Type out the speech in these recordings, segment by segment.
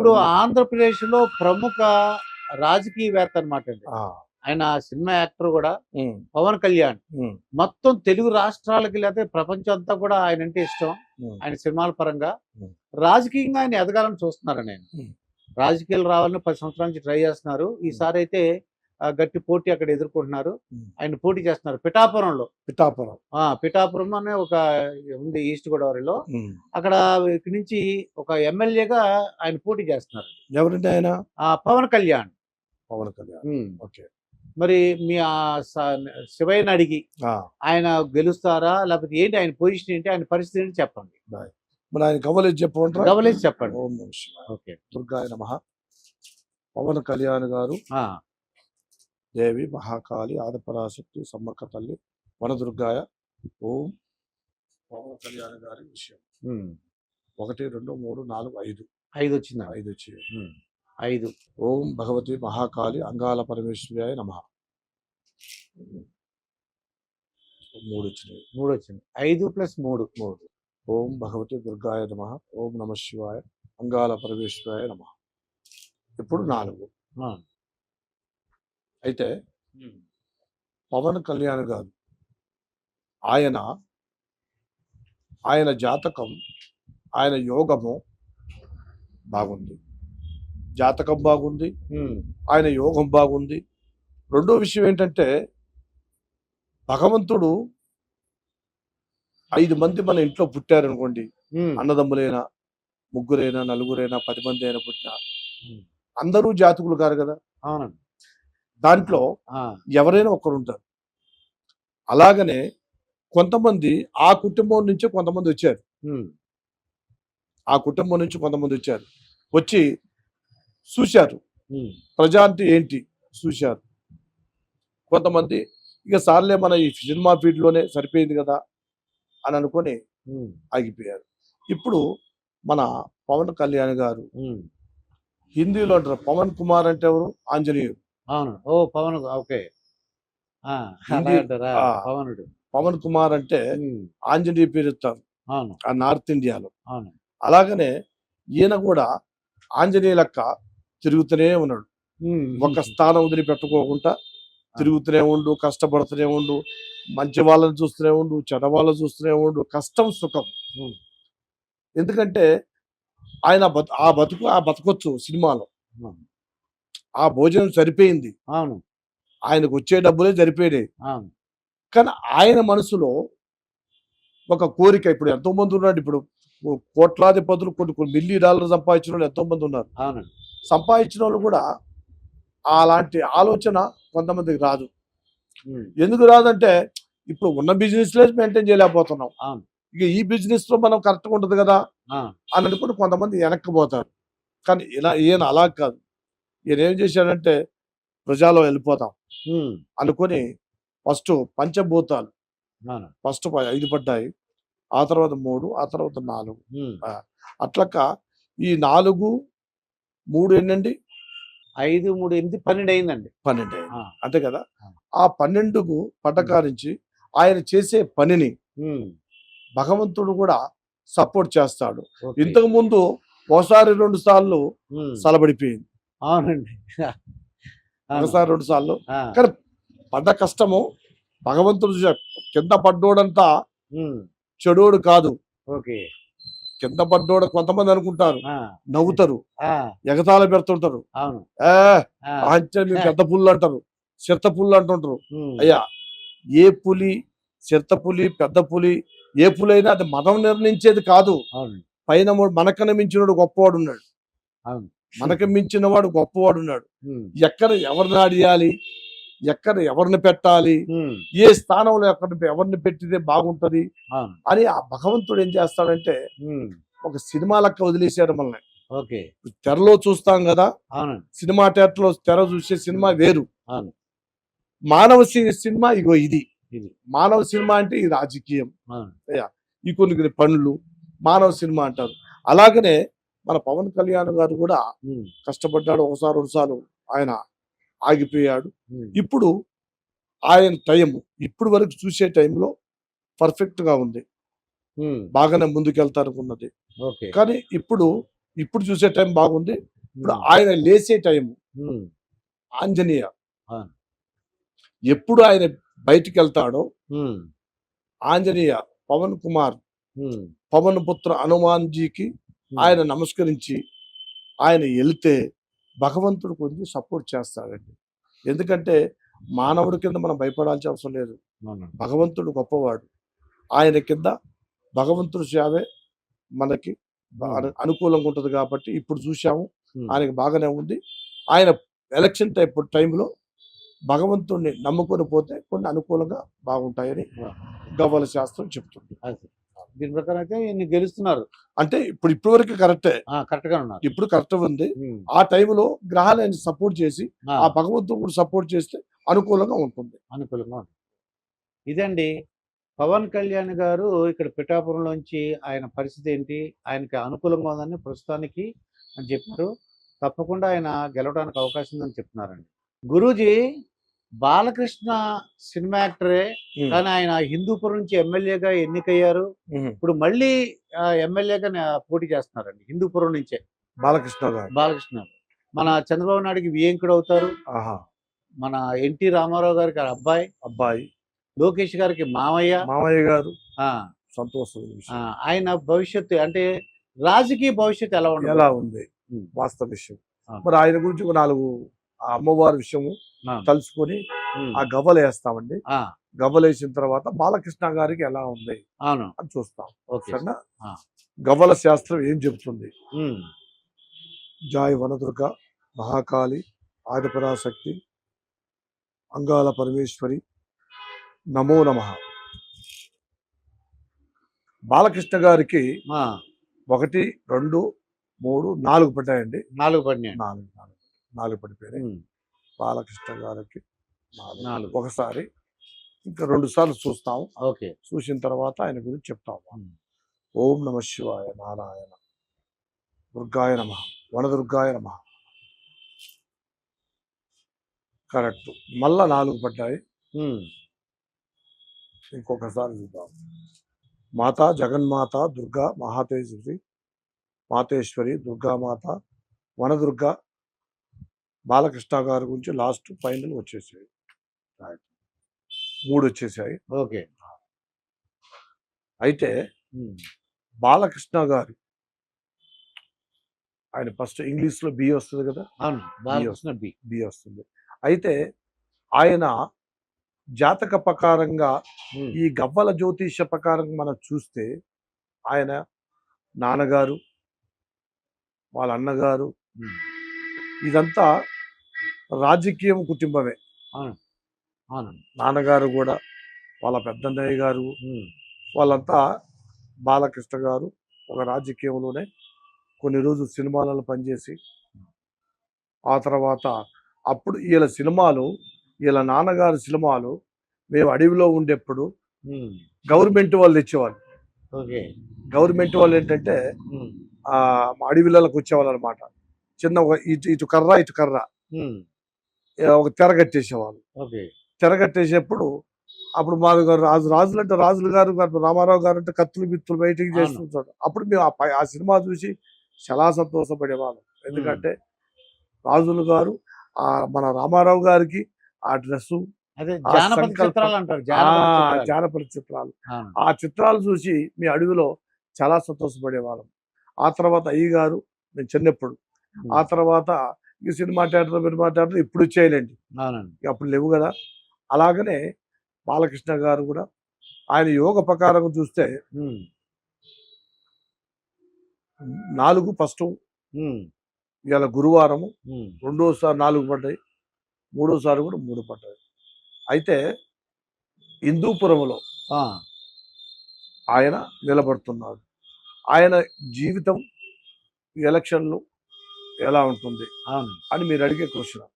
ఇప్పుడు ఆంధ్రప్రదేశ్‌లో ప్రముఖ రాజకీయవేత్త అనమాట అండి. ఆ! ఆయన సినిమా యాక్టర్ గూడా హ్మ్. పవన్ కళ్యాణ్. హ్మ్. మొత్తం తెలుగు రాష్ట్రాలకి లేతే ప్రపంచం అంతా కూడా ఆయనంటే ఇష్టం. హ్మ్. ఆయన సినిమాల పరంగా. హ్మ్. రాజకీయంగా ఆయన ఎదగాలని చూస్తున్నారండి ఆయన. హ్మ్. రాజకీయాలు రావాలని 10 సంవత్సరాల నుంచి ట్రై చేస్తున్నారు. ఈసారైతే గట్టి పోటీ అక్కడ ఎదుర్కొంటున్నారు. హ్మ్. ఆయన పోటీ చేస్తున్నారు పిఠాపురంలో. పిఠాపురం. పిఠాపురం అనే ఒక ఉంది ఈస్ట్ గోదావరిలో. హ్మ్. అక్కడ ఇక్కడి నుంచి ఒక ఎమ్మెల్యేగా ఆయన పోటీ చేస్తున్నారు. ఎవరండి ఆయన? పవన్ కళ్యాణ్. పవన్ కళ్యాణ్. హ్మ్. ఓకే. మరి మీ శివయ్యని అడిగి ఆ! ఆయన గెలుస్తారా? లేకపోతే ఏంటి ఆయన పొజిషన్ ఏంటి? ఆయన పరిస్థితి ఏంటి చెప్పండి. బాయ్. మరి ఆయన గవ్వలేసి చెప్పమంటారా? గమనించి చెప్పండి. ఓం నమః శివాయ. ఓకే. దుర్గాయ నమః. పవన్ కళ్యాణ్ గారు ఆ! దేవి మహాకాళి ఆదిపరాశక్తి సమ్మక్క తల్లి వనదుర్గాయ ఓం. పవన్ కళ్యాణ్ గారి విషయం హ్మ్. 1, 2, 3, 4, 5 5 వచ్చిందండి. 5 వచ్చి హ్మ్. 5. ఓం భగవతి మహాకాళి అంగాల పరమేశ్వర్యాయ నమః. 3 వచ్చినాయి. 3 వచ్చింది. 5 + 3. 3. ఓం భగవతి దుర్గాయ నమః. ఓం నమః శివాయ అంగాల పరమేశ్వరాయ నమః. ఇప్పుడు 4. ఆ! అయితే హ్మ్. పవన్ కళ్యాణ్ గారు ఆయన జాతకం, ఆయన యోగము బాగుంది. జాతకం బాగుంది. హ్మ్. ఆయన యోగం బాగుంది. రెండో విషయం ఏంటంటే భగవంతుడు 5 మంది మన ఇంట్లో పుట్టారనుకోండి. హ్మ్. అన్నదమ్ములైనా, ముగ్గురైనా, నలుగురైనా, 10 మంది అయినా పుట్టినా హ్మ్. అందరూ జాతకులు కారు కదా! అవునండి. దాంట్లో ఆ! ఎవరైనా ఒకరుంటారు. అలాగనే కొంతమంది ఆ కుటుంబం నుంచే కొంతమంది వచ్చారు. హ్మ్. ఆ కుటుంబం నుంచి కొంతమంది వచ్చారు. వచ్చి చూశారు. హ్మ్. ప్రజా అంటే ఏంటి చూశారు. కొంతమంది ఇక సార్లే మన ఈ సినిమా ఫీల్డ్‌లోనే సరిపోయింది కదా! అని అనుకోని హ్మ్. ఆగిపోయారు. ఇప్పుడు మన పవన్ కళ్యాణ్ గారు హ్మ్. హిందీలో అంటారు. పవన్ కుమార్ అంటే ఎవరు? ఆంజనేయుడు. అవును. ఓహ్! పవన్ ఓకే. ఆ! అలా హిందీ అంటారా? ఆ! పవనుడు. పవన్ కుమార్ అంటే హ్మ్. ఆంజనేయ పేరెత్తారు. అవును. ఆ నార్త్ ఇండియాలో. అవును. అలాగనే ఈయన కూడా ఆంజనేయ లెక్క తిరుగుతూనే ఉన్నాడు. హ్మ్. ఒక స్థానం వదిలిపెట్టుకోకుండా తిరుగుతూనే ఉండు, కష్టపడుతూనే ఉండు, మంచి వాళ్ళని చూస్తూనే ఉండు, చెడ్డ వాళ్ళని చూస్తూనే ఉండు. కష్టం, సుఖం. హ్మ్. ఎందుకంటే ఆయన బతకొచ్చు సినిమాలో. హ్మ్. ఆ భోజనం సరిపోయింది. అవును. ఆయనకొచ్చే డబ్బులే సరిపోయినాయి. అవును. కానీ ఆయన మనసులో ఒక కోరిక ఇప్పుడు ఎంతోమంది ఉన్నాడు. ఇప్పుడు కోట్లాధిపతులు కొన్ని కొన్ని $1,000,000 సంపాదించినోళ్ళు ఎంతోమంది ఉన్నారు. అవునండి. సంపాదించినోళ్ళు కూడా అలాంటి ఆలోచన కొంతమందికి రాదు. హ్మ్. ఎందుకు రాదంటే ఇప్పుడు ఉన్న బిజినెస్‌లే మెయింటైన్ చేయలేకపోతున్నాం. అవును. ఇక ఈ బిజినెస్‌లో మనం కరెక్ట్‌గా ఉంటది కదా! ఆ! అని అనుకుని కొంతమంది వెనక్కిపోతారు. కానీ ఈయన అలా కాదు. ఈయన ఏం చేశాడంటే ప్రజాలో వెళ్ళిపోతాం హ్మ్. అనుకుని ఫస్ట్ పంచభూతాలు అవును. ఫస్ట్ 5 పడ్డాయి. ఆ తర్వాత 3, ఆ తర్వాత 4. హ్మ్. అట్లక్క ఈ 4, 3 ఎన్నండి? 5, 3, 8, 12 అయిందండి. 12 అయింది. ఆ! అంతే కదా! ఆ! ఆ 12కు పట్టకారించి ఆయన చేసే పనిని హ్మ్. భగవంతుడు కూడా సపోర్ట్ చేస్తాడు. ఓకే. ఇంతకుముందు ఒకసారి 2 సార్లు హ్మ్. సలబడిపోయింది. అవునండి. అవును. ఒకసారి 2 సార్లు. ఆ! కానీ పడ్డ కష్టము భగవంతుడు కింద పడ్డోడంతా హ్మ్. చెడోడు కాదు. ఓకే. కింద పడ్డోడు కొంతమంది అనుకుంటారు. ఆ! నవ్వుతారు. ఆ! ఎగతాళి పెడుతుంటారు. అవును. ఏ ఆ! ఆంచని పెద్ద పుల్లు అంటారు. చిరుత పుల్లు అంటుంటారు. హ్మ్. అయ్యా ఏ పులి, చిరుత పులి, పెద్ద పులి ఏ పులైనా అది మనం నిర్ణయించేది కాదు. అవునండి. పైన మనకన్నా మించినోడు గొప్పవాడున్నాడు. అవును. మనకు మించిన వాడు గొప్పవాడున్నాడు. హ్మ్. ఎక్కడ ఎవరిని ఆడియాలి, ఎక్కడ ఎవరిని పెట్టాలి, హ్మ్. ఏ స్థానంలో ఎవరిని పెట్టితే బాగుంటది అవును. అని ఆ భగవంతుడు ఏం చేస్తాడంటే హ్మ్. ఒక సినిమా లెక్క వదిలేసాడు మనల్ని. ఓకే. తెరలో చూస్తాం కదా! అవునండి. సినిమా థియేటర్‌లో తెర చూసే సినిమా వేరు. అవును. మానవ సినిమా ఇగో ఇది. ఇది. మానవ సినిమా అంటే ఈ రాజకీయం. అవును. ఈ కొన్ని కొన్ని పనులు మానవ సినిమా అంటారు. అలాగనే మన పవన్ కళ్యాణ్ గారు కూడా హ్మ్. కష్టపడ్డాడు. ఒకసారి, 2 సార్లు ఆయన ఆగిపోయాడు. హ్మ్. ఇప్పుడు ఆయన టైము ఇప్పుడు వరకు చూసే టైంలో పర్ఫెక్ట్‌గా ఉంది. హ్మ్. బాగానే ముందుకెళ్తారనుకున్నది. ఓకే. కానీ ఇప్పుడు చూసే టైం బాగుంది. ఇప్పుడు ఆయన లేచే టైం ఆంజనేయ ఎప్పుడు ఆయన బయటికి వెళ్తాడో ఆంజనేయ పవన్ కుమార్ పవన్ పుత్ర హనుమాన్జీకి ఆయన నమస్కరించి ఆయన వెళ్తే భగవంతుడు కొంచెం సపోర్ట్ చేస్తాడండి. ఎందుకంటే మానవుడి కింద మనం భయపడాల్సిన అవసరం లేదు. భగవంతుడు గొప్పవాడు. ఆయన కింద భగవంతుడి సేవే మనకి అనుకూలంగా ఉంటుంది కాబట్టి ఇప్పుడు చూసాము ఆయనకి బాగానే ఉంది. ఆయన ఎలక్షన్ టైంలో భగవంతుడిని నమ్ముకొని పోతే కొన్ని అనుకూలంగా బాగుంటాయని గవ్వల శాస్త్రం చెప్తుంది. దీని ప్రకారం అయితే ఈయన గెలుస్తున్నారు. అంటే ఇప్పటి వరకు కరెక్టే, కరెక్ట్ గా ఉన్నారు. ఇప్పుడు కరెక్ట్ ఉంది. ఆ టైంలో గ్రహాలు ఆయన సపోర్ట్ చేసి ఆ భగవంతుడు కూడా సపోర్ట్ చేస్తే అనుకూలంగా ఉంటుంది. ఇదండి పవన్ కళ్యాణ్ గారు ఇక్కడ పిఠాపురంలోంచి ఆయన పరిస్థితి ఏంటి, ఆయనకి అనుకూలంగా ఉందని ప్రస్తుతానికి అని చెప్పారు. తప్పకుండా ఆయన గెలవడానికి అవకాశం ఉందని చెప్తున్నారండి. గురూజీ బాలకృష్ణ సినిమా యాక్టరే, కానీ ఆయన హిందూపురం నుంచి ఎమ్మెల్యేగా ఎన్నికయ్యారు. ఇప్పుడు మళ్ళీ ఎమ్మెల్యేగా పోటీ చేస్తున్నారండి హిందూపురం నుంచే. బాలకృష్ణ మన చంద్రబాబు నాయుడికి వియంకుడు అవుతారు. మన ఎన్టీ రామారావు గారికి అబ్బాయి, లోకేష్ గారికి మామయ్య గారు. సంతోషం. ఆయన భవిష్యత్తు అంటే రాజకీయ భవిష్యత్తు ఎలా ఉంది వాస్తవ విషయం. మరి ఆయన గురించి ఒక 4 అమ్మవారి విషయము తలుచుకొని ఆ గవ్వలు వేస్తామండి. గవ్వలు వేసిన తర్వాత బాలకృష్ణ గారికి ఎలా ఉంది అని చూస్తాం. సరేనా? గవ్వల శాస్త్రం ఏం చెబుతుంది? జాయ్ వనదుర్గ మహాకాళి ఆదిపరాశక్తి అంగాల పరమేశ్వరి నమో నమః. బాలకృష్ణ గారికి 1, 2, 3, 4 పడ్డాయండి. 4 పడిపోయాయి. బాలకృష్ణ గారికి 4 ఒకసారి, ఇంకా 2 సార్లు చూస్తాం. చూసిన తర్వాత ఆయన గురించి చెప్తాం. ఓం నమ శివాయ నారాయణ దుర్గాయ నమ వనదుర్గాయ నమ. కరెక్ట్. మళ్ళా 4 పడ్డాయి. ఇంకొకసారి చూద్దాం. మాతా జగన్మాత దుర్గా మహాతేజశ్రీ మాతేశ్వరి దుర్గామాత వనదుర్గ బాలకృష్ణ గారి గురించి లాస్ట్ ఫైనల్ వచ్చేసాయి. 3 వచ్చేసాయి. అయితే బాలకృష్ణ గారు ఆయన ఫస్ట్ ఇంగ్లీష్లో బి వస్తుంది కదా, బి వస్తుంది. అయితే ఆయన జాతక ప్రకారంగా ఈ గవ్వల జ్యోతిష ప్రకారంగా మనం చూస్తే ఆయన నాన్నగారు, వాళ్ళ అన్నగారు ఇదంతా రాజకీయం కుటుంబమే. నాన్నగారు కూడా, వాళ్ళ పెద్దన్నయ్య గారు, వాళ్ళంతా బాలకృష్ణ గారు ఒక రాజకీయంలోనే కొన్ని రోజులు సినిమాలలో పనిచేసి ఆ తర్వాత అప్పుడు వీళ్ళ నాన్నగారి సినిమాలు మేము అడవిలో ఉండేప్పుడు గవర్నమెంట్ వాళ్ళు తెచ్చేవాళ్ళు. గవర్నమెంట్ వాళ్ళు ఏంటంటే అడవిలకు వచ్చేవాళ్ళు అనమాట. చిన్న ఇటు కర్ర ఒక తెర కట్టేసేవాళ్ళు. తెర కట్టేసేప్పుడు అప్పుడు మా రాజులు అంటే రాజులు గారు రామారావు గారు అంటే కత్తులు బిత్తులు బయటికి చేస్తుంటాడు. అప్పుడు మేము ఆ సినిమా చూసి చాలా సంతోషపడేవాళ్ళం. ఎందుకంటే రాజులు గారు మన రామారావు గారికి ఆ డ్రెస్సు, జానపద చిత్రాలు, ఆ చిత్రాలు చూసి మీ అడవిలో చాలా సంతోషపడేవాళ్ళం. ఆ తర్వాత అయ్య గారు నేను చిన్నప్పుడు, ఆ తర్వాత ఈ సినిమా థియేటర్ ఇప్పుడు చేయలేండి, అప్పుడు లేవు కదా. అలాగనే బాలకృష్ణ గారు కూడా ఆయన యోగ ప్రకారం చూస్తే 4 ఫస్ట్, ఇవాళ గురువారము, రెండోసారి 4 పడ్డాయి, మూడోసారి కూడా 3 పడ్డాయి. అయితే హిందూపురంలో ఆయన నిలబడుతున్నాడు. ఆయన జీవితం ఎలక్షన్లు ఎలా ఉంటుంది అని మీరు అడిగే క్వశ్చన్.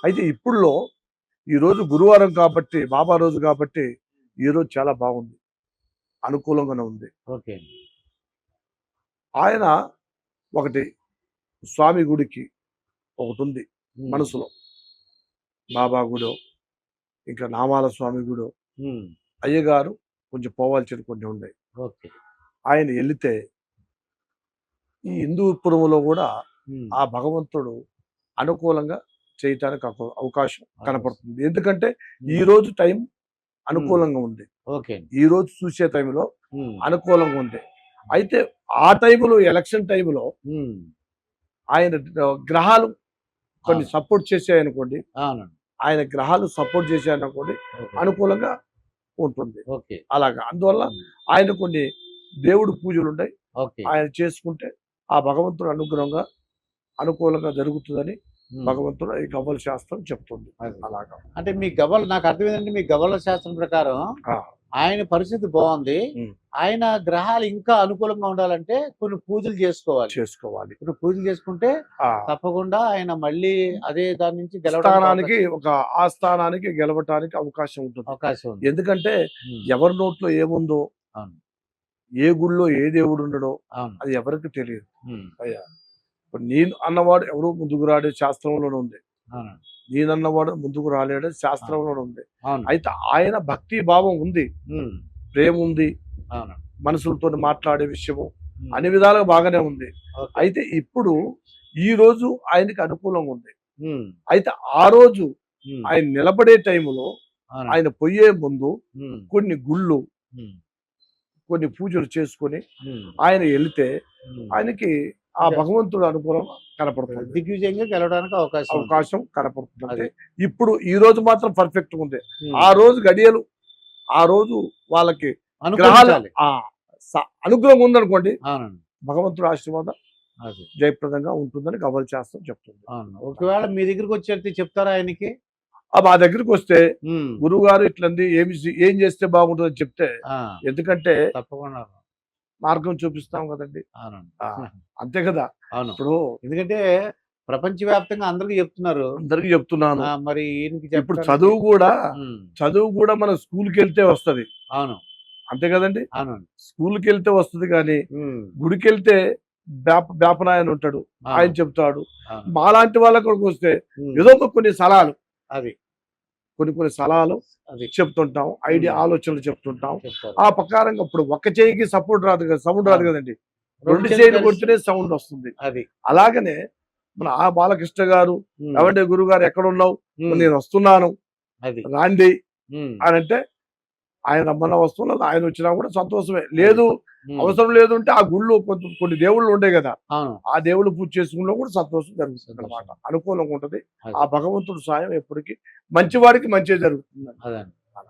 అయితే ఇప్పుడులో ఈరోజు గురువారం కాబట్టి, బాబా రోజు కాబట్టి ఈరోజు చాలా బాగుంది, అనుకూలంగానే ఉంది. ఆయన ఒకటి స్వామి గుడికి ఒకటి ఉంది మనసులో, బాబా గుడో ఇంకా నామాల స్వామి గుడో అయ్యగారు కొంచెం పోవాల్సిన కొన్ని ఉన్నాయి. ఆయన వెళితే ఈ హిందూపురంలో కూడా ఉమ్, ఆ భగవంతుడు అనుకూలంగా చేయటానికి అవకాశం కనపడుతుంది. ఎందుకంటే ఈ రోజు టైం అనుకూలంగా ఉంది. ఓకే అండి. ఈ రోజు చూసే టైంలో ఉమ్, అనుకూలంగా ఉంది. అయితే ఆ టైంలో ఎలక్షన్ టైంలో ఉమ్, ఆయన గ్రహాలు కొన్ని అవును. సపోర్ట్ చేసాయనుకోండి, అవునండి. ఆయన గ్రహాలు సపోర్ట్ చేశాయనుకోండి ఓకే. అనుకూలంగా ఉంటుంది. ఓకే. అలాగా అందువల్ల ఉమ్, ఆయన కొన్ని దేవుడు పూజలు ఉంటాయి. ఓకే. ఆయన చేసుకుంటే ఆ భగవంతుడు అనుగ్రహంగా అనుకూలంగా జరుగుతుందని ఉమ్, భగవంతుడు ఈ గవ్వల శాస్త్రం చెప్తుంది. అది. అలాగా అంటే మీ గవ్వలు నాకు అర్థమైందంటే మీ గవ్వల శాస్త్రం ప్రకారం ఆ, ఆయన పరిస్థితి బాగుంది. ఉమ్, ఆయన గ్రహాలు ఇంకా అనుకూలంగా ఉండాలంటే కొన్ని పూజలు చేసుకోవాలి. చేసుకోవాలి. ఇప్పుడు పూజలు చేసుకుంటే ఆ తప్పకుండా ఆయన మళ్ళీ అదే దాని నుంచి గెలవడానికి స్థానానికి ఆ స్థానానికి గెలవటానికి అవకాశం ఉంటుంది. అవకాశం ఉంది. ఎందుకంటే ఉమ్, ఎవరి నోట్లో ఏముందో, అవును. ఏ గుళ్ళో ఏ దేవుడు ఉండడో అవును. అది ఎవరికి తెలియదు. ఉమ్, అయ్యా ఇప్పుడు నేను అన్నవాడు ఎవరు ముందుకు రాడే శాస్త్రంలోనే ఉంది. అవునండి. నేనన్నవాడు ముందుకు రాలేడే శాస్త్రంలోనే ఉంది. అవును. అయితే ఆయన భక్తి భావం ఉంది, ఉమ్, ప్రేమ ఉంది, అవునండి. మనుషులతో మాట్లాడే విషయము ఉమ్, అన్ని విధాలుగా బాగానే ఉంది. ఓకే. అయితే ఇప్పుడు ఈ రోజు ఆయనకి అనుకూలంగా ఉంది. ఉమ్, అయితే ఆ రోజు ఉమ్, ఆయన నిలబడే టైంలో అవునండి. ఆయన పోయే ముందు ఉమ్, కొన్ని గుళ్ళు ఉమ్, కొన్ని పూజలు చేసుకొని ఉమ్, ఆయన వెళితే ఉమ్. ఆయనకి ఆ భగవంతుడు అనుకూలం కనపడుతుంది, దిగ్విజయంగా గెలవడానికి అవకాశం ఉంది. అవకాశం కనపడుతుంది. అది. అంటే ఇప్పుడు ఈ రోజు మాత్రం పర్ఫెక్ట్ ఉంది. ఉమ్, ఆ రోజు గడియలు ఆ రోజు వాళ్ళకి గ్రహాలు అనుకూలించాలి. అనుగ్రహం ఉందనుకోండి, అవునండి. భగవంతుడు ఆశీర్వాదం అది. జయప్రదంగా ఉంటుందని గవ్వల శాస్త్రం చెప్తుంది. అవును. ఒకవేళ మీ దగ్గరికి వచ్చేది చెప్తారా ఆయనకి? మా దగ్గరికి వస్తే ఉమ్, గురువు గారు ఇట్లంది ఏం చేస్తే బాగుంటుందని చెప్తే, ఆ, ఎందుకంటే తప్పకుండా. మార్గం చూపిస్తాం కదండి. అవునండి. ఆ, అంతే కదా. అవును. ఇప్పుడు ఎందుకంటే ప్రపంచవ్యాప్తంగా అందరికీ చెప్తున్నారు. అందరికి చెప్తున్నాను. మరి ఈయనకి ఇప్పుడు చెప్పడానికి చదువు కూడా మన స్కూల్కి వెళ్తే వస్తది. అవును. అంతే కదండి. అవునండి. స్కూల్కి వెళ్తే వస్తది కానీ ఉమ్, గుడికి వెళ్తే బేపనాయన ఉంటాడు, అవును. ఆయన చెప్తాడు. అవును. మాలాంటి వాళ్ళకి వస్తే ఉమ్, ఏదో కొన్ని సలహాలు అది కొన్ని సలహాలు అది చెప్తుంటాం, ఆలోచనలు చెప్తుంటాం. చెప్తారు. ఆ ప్రకారంగా ఇప్పుడు ఒక్క చేయికి సపోర్ట్ రాదు కదా, సౌండ్ రాదు కదండి. రెండు చేతులు చేతులు కలిసి- కొడితేనే సౌండ్ వస్తుంది. అది. అలాగనే మన ఆ బాలకృష్ణ గారు ఉమ్, ఏమంటే గురువు గారు ఎక్కడ ఉన్నావు, ఉమ్, నేను వస్తున్నాను అది. రాండి ఉమ్, అని అంటే ఆయన రమ్మన్న వస్తువులు ఆయన వచ్చినా కూడా సంతోషమే. లేదు ఉమ్, అవసరం లేదు అంటే ఆ గుళ్ళు కొన్ని దేవుళ్ళు ఉండే కదా, అవును. ఆ దేవుళ్ళు పూజ చేసుకున్నా కూడా సంతోషం జరుగుతుంది సంతోషం. అనమాట. అనుకూలంగా ఉంటది. అది. ఆ భగవంతుడు సాయం ఎప్పటికీ మంచివాడికి మంచి జరుగుతుంది. అదండి.